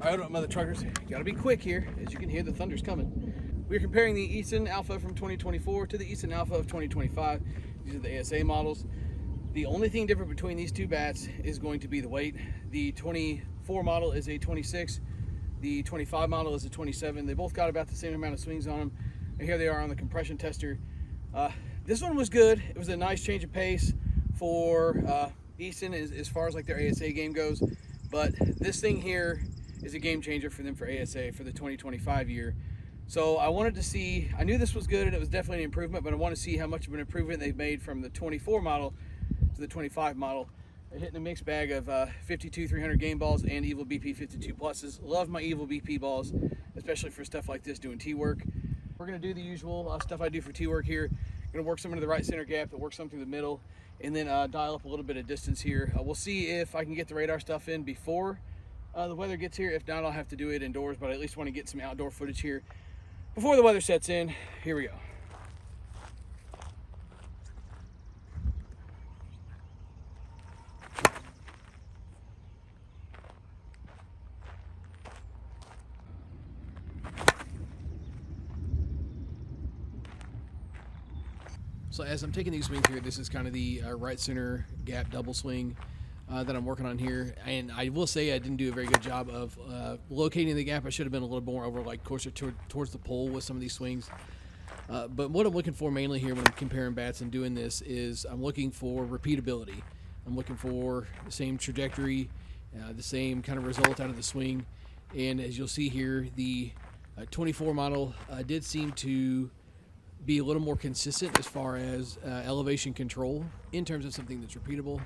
All right, mother truckers, gotta be quick here. As you can hear, the thunder's coming. We're comparing the Easton Alpha from 2024 to the Easton Alpha of 2025. These are the ASA models. The only thing different between these two bats is going to be the weight. The 24 model is a 26. The 25 model is a 27. They both got about the same amount of swings on them. And here they are on the compression tester. This one was good. It was a nice change of pace for Easton as far as like their ASA game goes. But this thing here is a game changer for them for ASA for the 2025 year. So I wanted to see, I knew this was good and it was definitely an improvement, but I want to see how much of an improvement they've made from the 24 model to the 25 model. They're hitting a mixed bag of 52 300 game balls and Evil BP 52 pluses. Love my Evil BP balls, especially for stuff like this, doing tee work. We're going to do the usual stuff I do for tee work here. Going to work some into the right center gap, work some through the middle, and then dial up a little bit of distance here. We'll see if I can get the radar stuff in before the weather gets here. If not, I'll have to do it indoors, but I at least want to get some outdoor footage here before the weather sets in. Here we go. So as I'm taking these swings here, this is kind of the right center gap double swing that I'm working on here. And I will say I didn't do a very good job of locating the gap. I should have been a little more over like closer towards the pole with some of these swings. But what I'm looking for mainly here when I'm comparing bats and doing this is I'm looking for repeatability. I'm looking for the same trajectory, the same kind of result out of the swing. And as you'll see here, the 24 model did seem to be a little more consistent as far as elevation control in terms of something that's repeatable.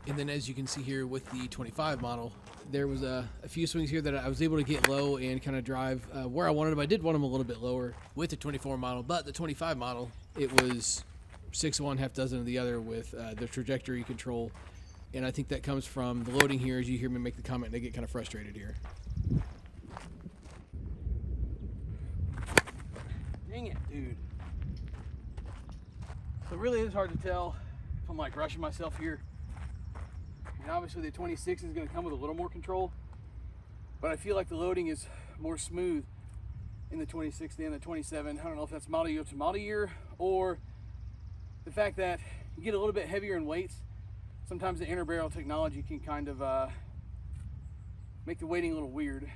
And then as you can see here with the 25 model, there was a few swings here that I was able to get low and kind of drive where I wanted them. I did want them a little bit lower with the 24 model, but the 25 model, it was 6 of one, half dozen of the other with the trajectory control. And I think that comes from the loading here. As you hear me make the comment, they get kind of frustrated here. Dang it, dude. So it really is hard to tell if I'm like rushing myself here. And obviously the 26 is going to come with a little more control, but I feel like the loading is more smooth in the 26 than the 27. I don't know if that's model year to model year or the fact that you get a little bit heavier in weights. Sometimes the inner barrel technology can kind of make the weighting a little weird.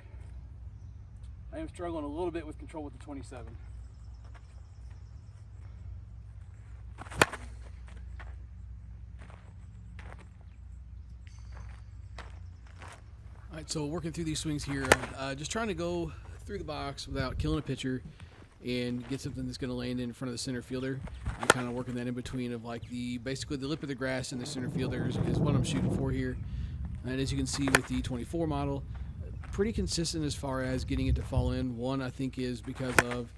I am struggling a little bit with control with the 27. All right, so working through these swings here, just trying to go through the box without killing a pitcher and get something that's going to land in front of the center fielder. I'm kind of working that in between of like basically the lip of the grass and the center fielder is what I'm shooting for here. And as you can see with the 24 model, pretty consistent as far as getting it to fall in. One, I think, is because of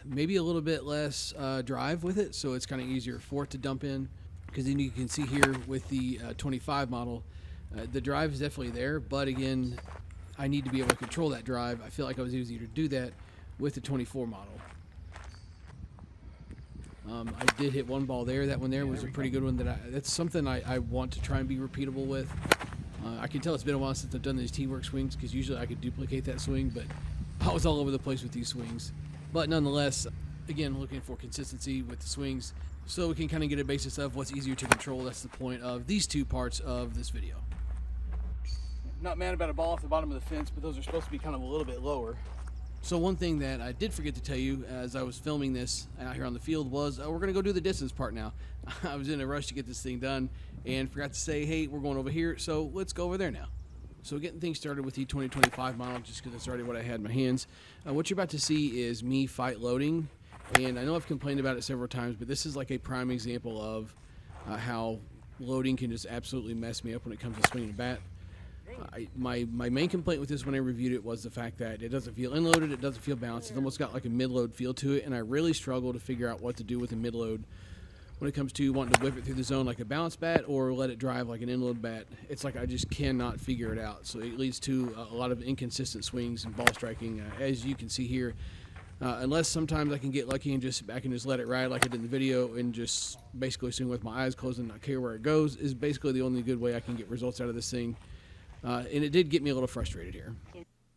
maybe a little bit less drive with it, so it's kind of easier for it to dump in. Because then you can see here with the 25 model, the drive is definitely there, but again, I need to be able to control that drive. I feel like I was easier to do that with the 24 model. I did hit one ball there. That one there was a pretty good one. That's something I want to try and be repeatable with. I can tell it's been a while since I've done these teamwork swings because usually I could duplicate that swing, but I was all over the place with these swings. But nonetheless, again, looking for consistency with the swings so we can kind of get a basis of what's easier to control. That's the point of these two parts of this video. Not mad about a ball off the bottom of the fence, but those are supposed to be kind of a little bit lower. So one thing that I did forget to tell you as I was filming this out here on the field was we're going to go do the distance part now. I was in a rush to get this thing done and forgot to say, hey, we're going over here, so let's go over there now. So getting things started with the 2025 model, just because that's already what I had in my hands. What you're about to see is me fight loading, and I know I've complained about it several times, but this is like a prime example of how loading can just absolutely mess me up when it comes to swinging a bat. My main complaint with this when I reviewed it was the fact that it doesn't feel inloaded, it doesn't feel balanced. It's almost got like a mid-load feel to it, and I really struggle to figure out what to do with a mid-load when it comes to wanting to whip it through the zone like a bounce bat or let it drive like an in-load bat. It's like I just cannot figure it out. So it leads to a lot of inconsistent swings and ball striking, as you can see here. Unless sometimes I can get lucky and I can just let it ride like I did in the video and just basically swing with my eyes closed and not care where it goes is basically the only good way I can get results out of this thing. And it did get me a little frustrated here.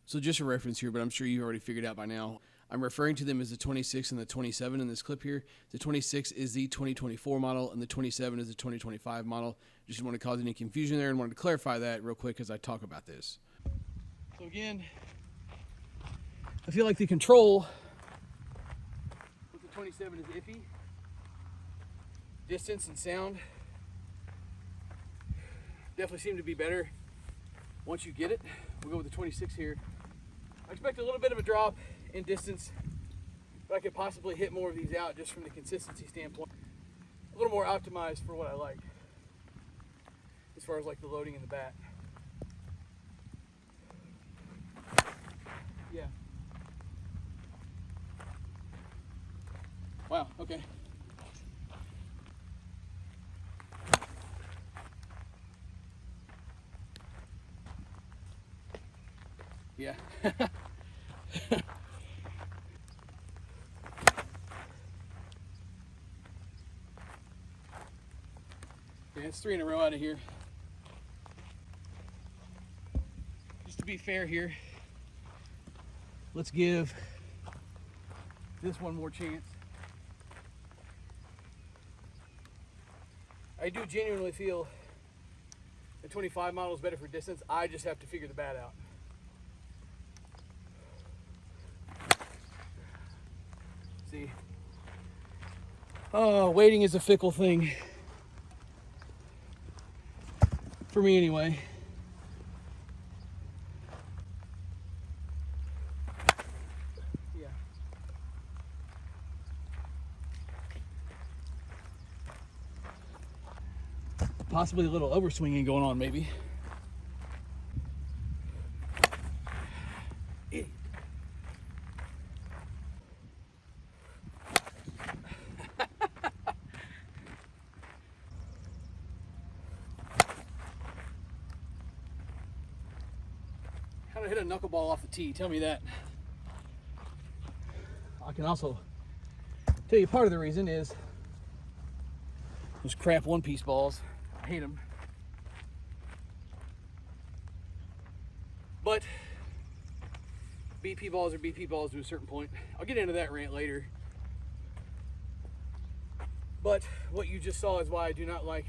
So just a reference here, but I'm sure you already figured out by now. I'm referring to them as the 26 and the 27 in this clip here. The 26 is the 2024 model, and the 27 is the 2025 model. Just didn't want to cause any confusion there and wanted to clarify that real quick as I talk about this. So again, I feel like the control with the 27 is iffy. Distance and sound definitely seem to be better once you get it. We'll go with the 26 here. I expect a little bit of a drop in distance, but I could possibly hit more of these out just from the consistency standpoint. A little more optimized for what I like, as far as like the loading in the bat. Yeah. Wow, okay. Yeah. Yeah, it's 3 in a row out of here. Just to be fair here, let's give this one more chance. I do genuinely feel the 25 model is better for distance. I just have to figure the bat out. See, oh, waiting is a fickle thing for me anyway. Yeah. Possibly a little overswinging going on, maybe. How to hit a knuckleball off the tee, tell me that. I can also tell you part of the reason is those crap one-piece balls. I hate them. But BP balls are BP balls to a certain point. I'll get into that rant later. But what you just saw is why I do not like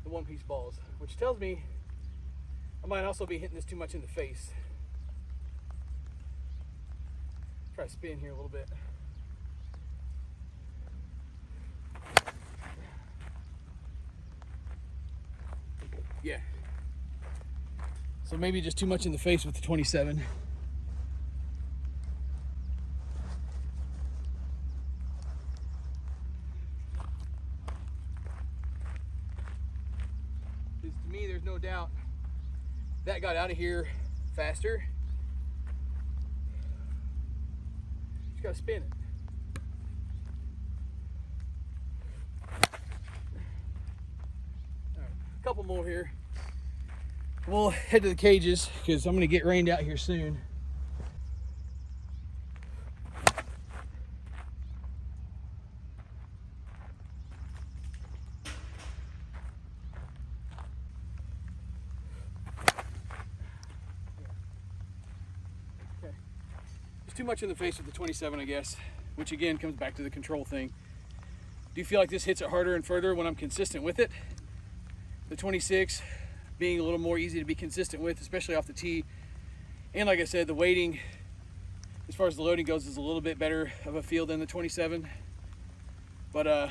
the one-piece balls, which tells me I might also be hitting this too much in the face. Try to spin here a little bit. Yeah. So maybe just too much in the face with the 27. Because to me, there's no doubt that got out of here faster. Just gotta spin it. All right, a couple more here. We'll head to the cages because I'm gonna get rained out here soon. Too much in the face with the 27, I guess, which again comes back to the control thing. Do you feel like this hits it harder and further when I'm consistent with it? The 26 being a little more easy to be consistent with, especially off the tee. And like I said, the weighting, as far as the loading goes, is a little bit better of a feel than the 27. But let's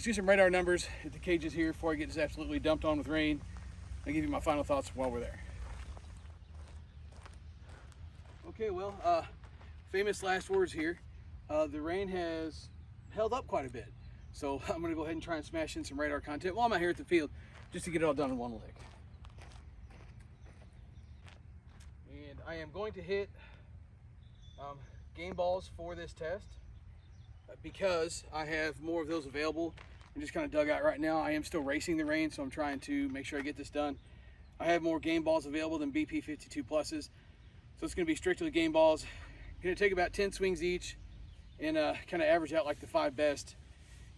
do some radar numbers at the cages here before I get just absolutely dumped on with rain. I'll give you my final thoughts while we're there. Okay, well, famous last words here. The rain has held up quite a bit. So I'm gonna go ahead and try and smash in some radar content while I'm out here at the field, just to get it all done in one lick. And I am going to hit game balls for this test because I have more of those available and just kind of dug out right now. I am still racing the rain, so I'm trying to make sure I get this done. I have more game balls available than BP 52 pluses. So it's going to be strictly game balls. Going to take about 10 swings each and kind of average out like the 5 best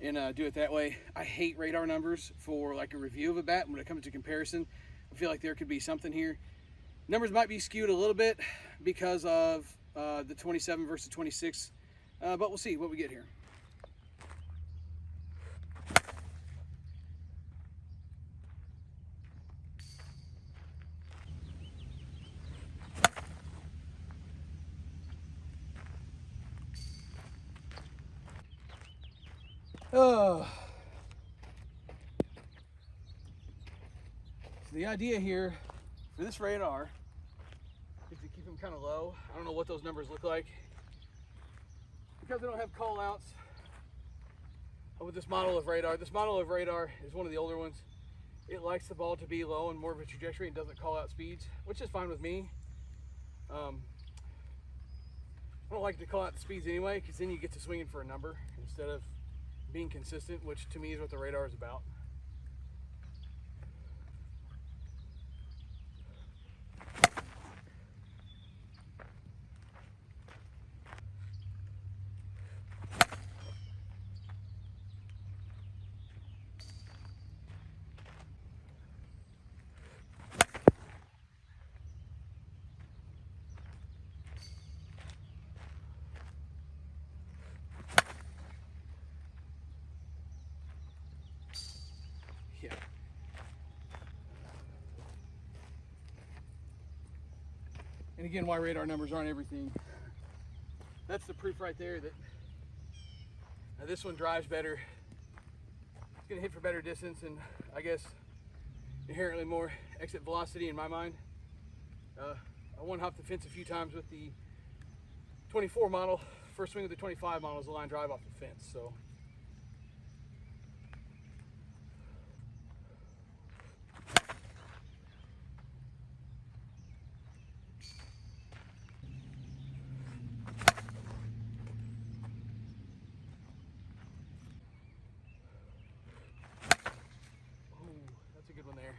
and do it that way. I hate radar numbers for like a review of a bat when it comes to comparison. I feel like there could be something here. Numbers might be skewed a little bit because of the 27 versus 26, but we'll see what we get here. So the idea here for this radar is to keep them kind of low. I don't know what those numbers look like because I don't have call outs with this model of radar. This model of radar is one of the older ones. It likes the ball to be low and more of a trajectory and doesn't call out speeds, which is fine with me. I don't like to call out the speeds anyway, because then you get to swinging for a number instead of being consistent, which to me is what the radar is about. Yeah. And again, why radar numbers aren't everything. That's the proof right there that this one drives better. It's gonna hit for better distance and I guess inherently more exit velocity in my mind. I one-hopped the fence a few times with the 24 model. First swing of the 25 model is a line drive off the fence, so. That's a good one there.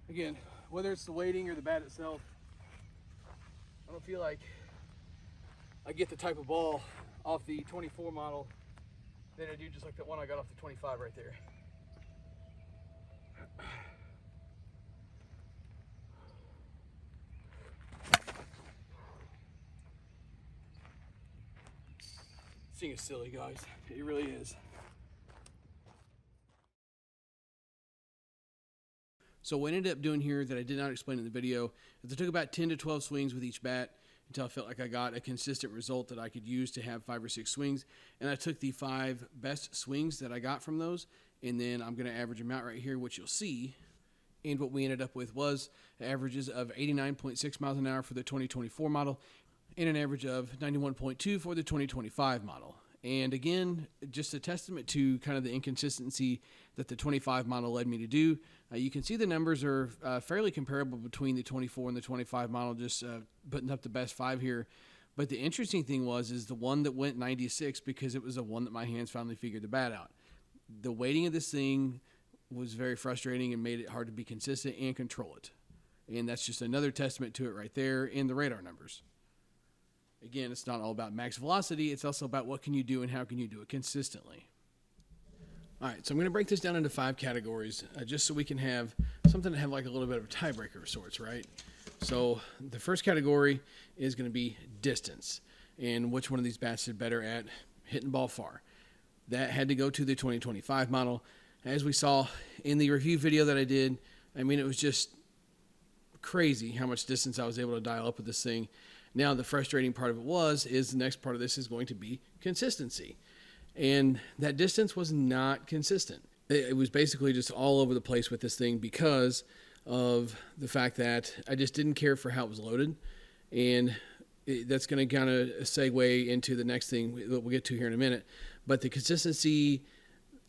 Again, whether it's the weighting or the bat itself, I don't feel like I get the type of ball off the 24 model that I do just like that one I got off the 25 right there. This thing is silly, guys. It really is. So what I ended up doing here that I did not explain in the video is I took about 10 to 12 swings with each bat until I felt like I got a consistent result that I could use to have 5 or 6 swings. And I took the 5 best swings that I got from those, and then I'm going to average them out right here, which you'll see. And what we ended up with was averages of 89.6 miles an hour for the 2024 model and an average of 91.2 for the 2025 model. And again, just a testament to kind of the inconsistency that the 25 model led me to do. You can see the numbers are fairly comparable between the 24 and the 25 model, just putting up the best 5 here. But the interesting thing is the one that went 96 because it was the one that my hands finally figured the bat out. The weighting of this thing was very frustrating and made it hard to be consistent and control it. And that's just another testament to it right there in the radar numbers. Again, it's not all about max velocity. It's also about what can you do and how can you do it consistently. All right, so I'm going to break this down into 5 categories just so we can have something to have like a little bit of a tiebreaker of sorts, right? So the first category is going to be distance and which one of these bats did better at hitting ball far. That had to go to the 2025 model. As we saw in the review video that I did, I mean, it was just crazy how much distance I was able to dial up with this thing. Now, the frustrating part of it is the next part of this is going to be consistency. And that distance was not consistent. It was basically just all over the place with this thing because of the fact that I just didn't care for how it was loaded. And that's going to kind of segue into the next thing that we'll get to here in a minute. But the consistency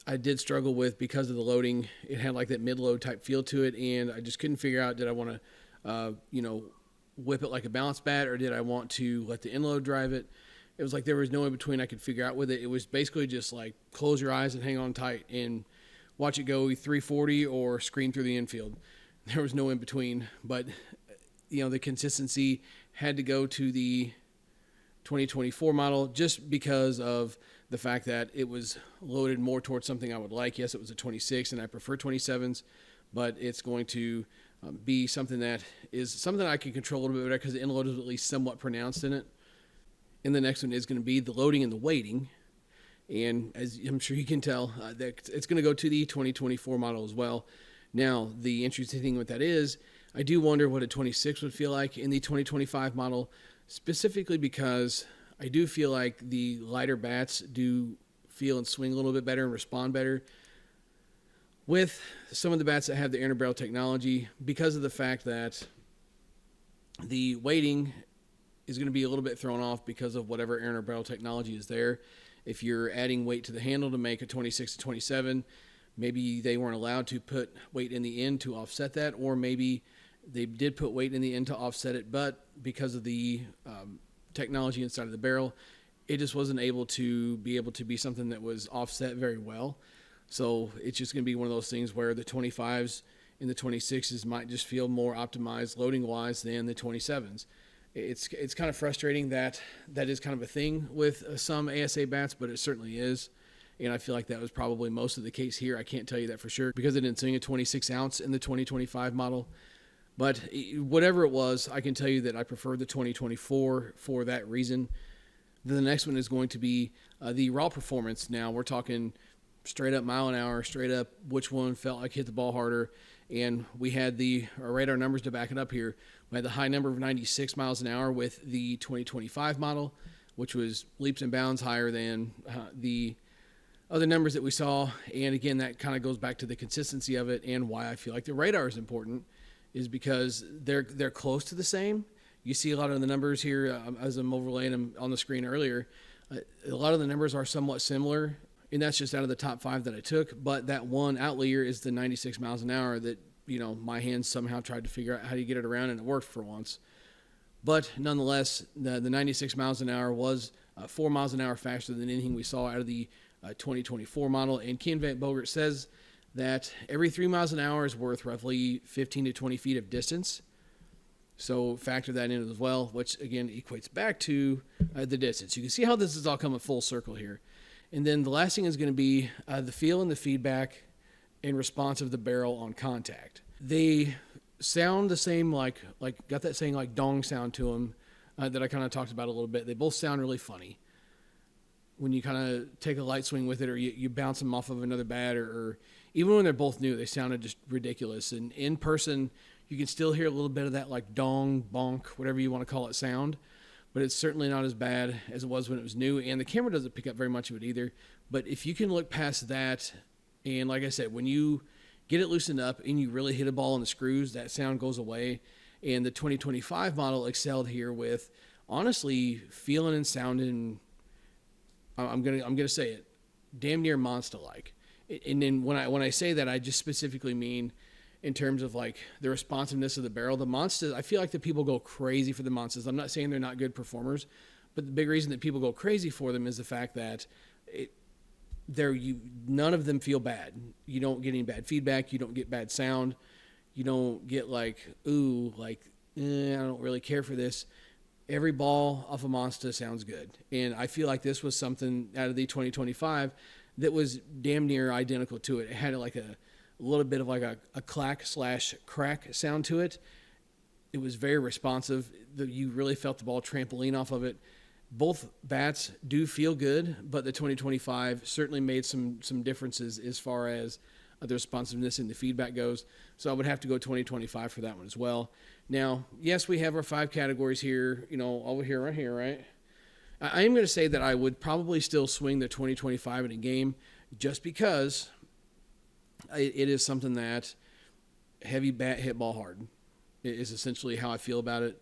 I did struggle with because of the loading. It had like that mid-load type feel to it, and I just couldn't figure out, did I want to, whip it like a balance bat, or did I want to let the inload drive it? It was like there was no in between I could figure out with it. It was basically just like close your eyes and hang on tight and watch it go 340 or scream through the infield. There was no in between, but the consistency had to go to the 2024 model just because of the fact that it was loaded more towards something I would like. Yes, it was a 26, and I prefer 27s, but it's going to be something that is something I can control a little bit better because the end load is at least somewhat pronounced in it. And the next one is going to be the loading and the weighting. And as I'm sure you can tell, that it's going to go to the 2024 model as well. Now, the interesting thing with that is, I do wonder what a 26 would feel like in the 2025 model, specifically because I do feel like the lighter bats do feel and swing a little bit better and respond better with some of the bats that have the air barrel technology, because of the fact that the weighting is going to be a little bit thrown off because of whatever air barrel technology is there. If you're adding weight to the handle to make a 26 to 27, maybe they weren't allowed to put weight in the end to offset that, or maybe they did put weight in the end to offset it, but because of the technology inside of the barrel, it just wasn't able to be something that was offset very well. So it's just going to be one of those things where the 25s and the 26s might just feel more optimized loading wise than the 27s. It's kind of frustrating that is kind of a thing with some ASA bats, but it certainly is. And I feel like that was probably most of the case here. I can't tell you that for sure because I didn't swing a 26 ounce in the 2025 model. But whatever it was, I can tell you that I prefer the 2024 for that reason. Then the next one is going to be the raw performance. Now we're talking straight up mile an hour, straight up which one felt like hit the ball harder. And we had our radar numbers to back it up here. We had the high number of 96 miles an hour with the 2025 model, which was leaps and bounds higher than the other numbers that we saw. And again, that kind of goes back to the consistency of it and why I feel like the radar is important, is because they're close to the same. You see a lot of the numbers here as I'm overlaying them on the screen earlier. A lot of the numbers are somewhat similar, and that's just out of the top 5 that I took. But that one outlier is the 96 miles an hour that, my hands somehow tried to figure out how to get it around, and it worked for once. But nonetheless, the 96 miles an hour was 4 miles an hour faster than anything we saw out of the 2024 model. And Ken Van Bogert says that every 3 miles an hour is worth roughly 15 to 20 feet of distance. So factor that in as well, which again equates back to the distance. You can see how this is all coming full circle here. And then the last thing is going to be the feel and the feedback and response of the barrel on contact. They sound the same, like got that saying like dong sound to them that I kind of talked about a little bit. They both sound really funny when you kind of take a light swing with it, or you bounce them off of another bat, or even when they're both new, they sounded just ridiculous. And in person, you can still hear a little bit of that like dong, bonk, whatever you want to call it sound, but it's certainly not as bad as it was when it was new, and the camera doesn't pick up very much of it either. But if you can look past that, and like I said, when you get it loosened up and you really hit a ball on the screws, that sound goes away. And the 2025 model excelled here with, honestly, feeling and sounding, I'm gonna say it, damn near monster-like. And then when I say that, I just specifically mean in terms of like the responsiveness of the barrel. The monsters, I feel like the people go crazy for the monsters. I'm not saying they're not good performers, but the big reason that people go crazy for them is the fact that none of them feel bad. You don't get any bad feedback. You don't get bad sound. You don't get like, ooh, like, I don't really care for this. Every ball off a Monster sounds good. And I feel like this was something out of the 2025 that was damn near identical to it. It had like a little bit of like a clack/crack sound to it. It was very responsive. You really felt the ball trampoline off of it. Both bats do feel good, but the 2025 certainly made some differences as far as the responsiveness and the feedback goes. So I would have to go 2025 for that one as well. Now, yes, we have our 5 categories here, over here, right here, right? I am going to say that I would probably still swing the 2025 in a game just because it is something that heavy bat hit ball hard. It is essentially how I feel about it.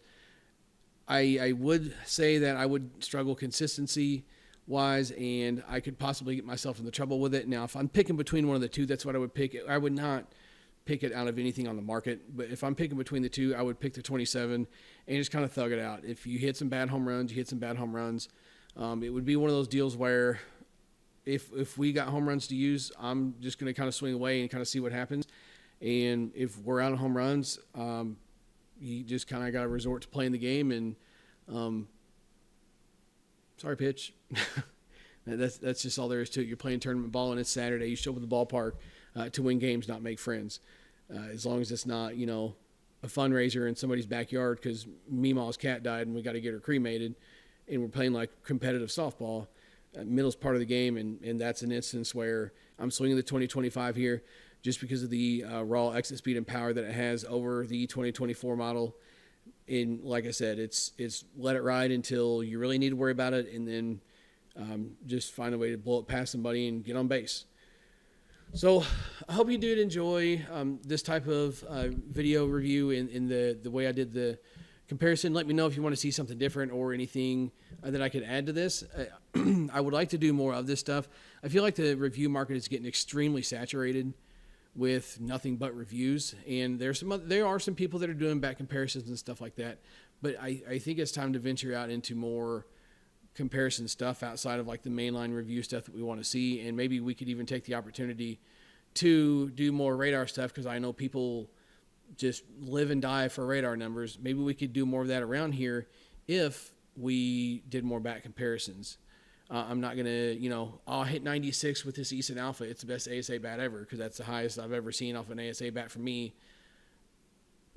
I would say that I would struggle consistency-wise, and I could possibly get myself into trouble with it. Now, if I'm picking between one of the two, that's what I would pick. I would not pick it out of anything on the market, but if I'm picking between the two, I would pick the 27 and just kind of thug it out. If you hit some bad home runs, you hit some bad home runs. It would be one of those deals where if we got home runs to use, I'm just going to kind of swing away and kind of see what happens. And if we're out of home runs, you just kind of got to resort to playing the game and sorry, pitch. That's just all there is to it. You're playing tournament ball and it's Saturday. You show up at the ballpark to win games, not make friends. As long as it's not, you know, a fundraiser in somebody's backyard because Meemaw's cat died and we got to get her cremated, and we're playing like competitive softball. Middle's part of the game, and that's an instance where I'm swinging the 2025 here just because of the raw exit speed and power that it has over the 2024 model. And like I said, it's let it ride until you really need to worry about it, and then just find a way to blow it past somebody and get on base. So I hope you did enjoy this type of video review in the way I did the comparison. Let me know if you want to see something different or anything that I could add to this. I would like to do more of this stuff. I feel like the review market is getting extremely saturated with nothing but reviews, and there are some people that are doing back comparisons and stuff like that, but I think it's time to venture out into more comparison stuff outside of like the mainline review stuff that we want to see. And maybe we could even take the opportunity to do more radar stuff, because I know people just live and die for radar numbers. Maybe we could do more of that around here if we did more bat comparisons. I'm not going to, you know, I'll hit 96 with this Easton Alpha. It's the best ASA bat ever, because that's the highest I've ever seen off an ASA bat for me,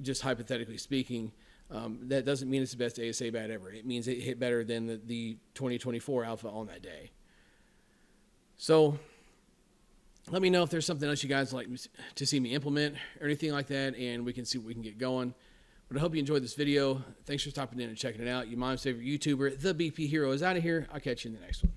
just hypothetically speaking. That doesn't mean it's the best ASA bat ever. It means it hit better than the 2024 Alpha on that day. So let me know if there's something else you guys like to see me implement or anything like that, and we can see what we can get going. But I hope you enjoyed this video. Thanks for stopping in and checking it out. Your mom's favorite YouTuber, the BP Hero, is out of here. I'll catch you in the next one.